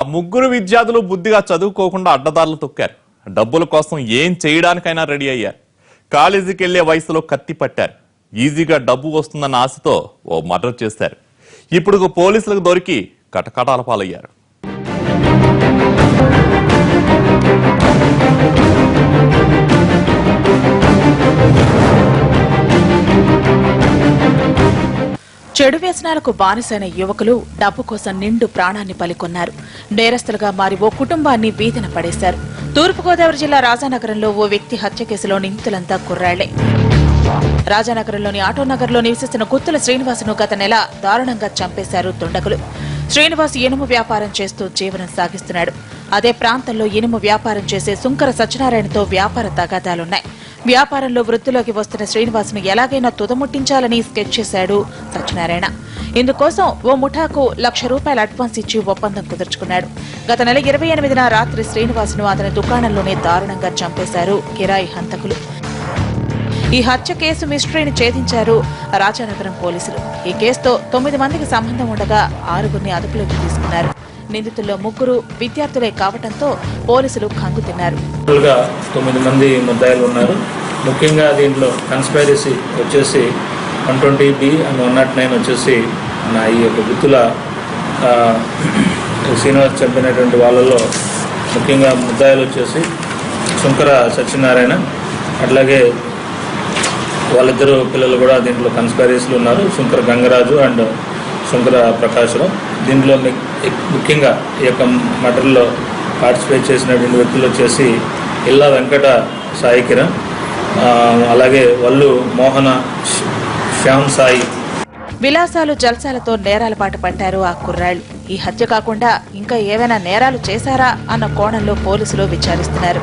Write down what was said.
ముగ్గురు విద్యార్థులు బుద్ధిగా చదువుకోకుండా అడ్డదారులు తొక్కారు. డబ్బుల కోసం ఏం చేయడానికైనా రెడీ అయ్యారు. కాలేజీకి వెళ్లే వయసులో కత్తి పట్టారు. ఈజీగా డబ్బు వస్తుందన్న ఆశతో ఓ మర్డర్ చేశారు. ఇప్పుడు పోలీసులకు దొరికి కటకటాల పాలయ్యారు. చెడు వ్యసనాలకు బానిసైన యువకులు డబ్బు కోసం నిండు ప్రాణాన్ని పలికొన్నారు. నేరస్తులుగా మారి ఓ కుటుంబాన్ని వీధిన పడేశారు. తూర్పుగోదావరి జిల్లా రాజానగరంలో ఓ వ్యక్తి హత్య కేసులో నిందితులంతా కుర్రాళ్లే. రాజానగరంలోని ఆటోనగర్లో నివసిస్తున్న గుత్తుల శ్రీనివాసును గత నెల దారుణంగా చంపేశారు దుండగులు. శ్రీనివాస్ ఇనుము వ్యాపారం చేస్తూ జీవనం సాగిస్తున్నాడు. అదే ప్రాంతంలో ఇనుము వ్యాపారం చేసే సుంకర సత్యనారాయణతో వ్యాపార తగాదాలున్నాయి. వ్యాపారంలో వృద్ధిలోకి వస్తున్న శ్రీనివాస్ను ఎలాగైనా తుదముట్టించాలని స్కెచ్ చేశాడు సత్యనారాయణ. ఇందుకోసం ఓ ముఠాకు ₹1,00,000 అడ్వాన్స్ ఇచ్చి ఒప్పందం కుదుర్చుకున్నాడు. గత నెల 28న రాత్రి శ్రీనివాస్ను అతని దుకాణంలోనే దారుణంగా చంపేశారు కిరాయి హంతకులు. ఈ హత్య కేసు మిస్టరీని ఛేదించారు రాజానగరం పోలీసులు. ఈ కేసుతో 9 మందికి సంబంధం ఉండగా 6గురిని అదుపులోకి తీసుకున్నారు. నిందితుల్లో 3 విద్యార్థులే కావడంతో పోలీసులు కంగు తిన్నారు. 9 మంది ముద్దాయిలు ఉన్నారు. ముఖ్యంగా దీంట్లో కన్స్పైరసీ వచ్చేసి 120B అండ్ 109 వచ్చేసి ఈ యొక్క గుత్తుల శ్రీనివాస్ చంపినటువంటి వాళ్ళలో ముఖ్యంగా ముద్దాయిలు వచ్చేసి సుంకర సత్యనారాయణ, అట్లాగే వాళ్ళిద్దరు పిల్లలు కూడా దీంట్లో కన్స్పైరసీలు ఉన్నారు. సుంకర గంగరాజు అండ్ సుంకర ప్రకాశ్రావు. దీంట్లో ముఖ్యంగా ఈ యొక్క మర్డర్లో పార్టిసిపేట్ చేసినటువంటి వ్యక్తులు వచ్చేసి ఇల్లా వెంకట సాయి కిరణ్, అలాగే వల్లు మోహన శ్యామ్ సాయి. విలాసాలు జల్సాలతో నేరాల బాట పట్టారు ఆ కుర్రాళ్లు. ఈ హత్య కాకుండా ఇంకా ఏవైనా నేరాలు చేశారా అన్న కోణంలో పోలీసులు విచారిస్తున్నారు.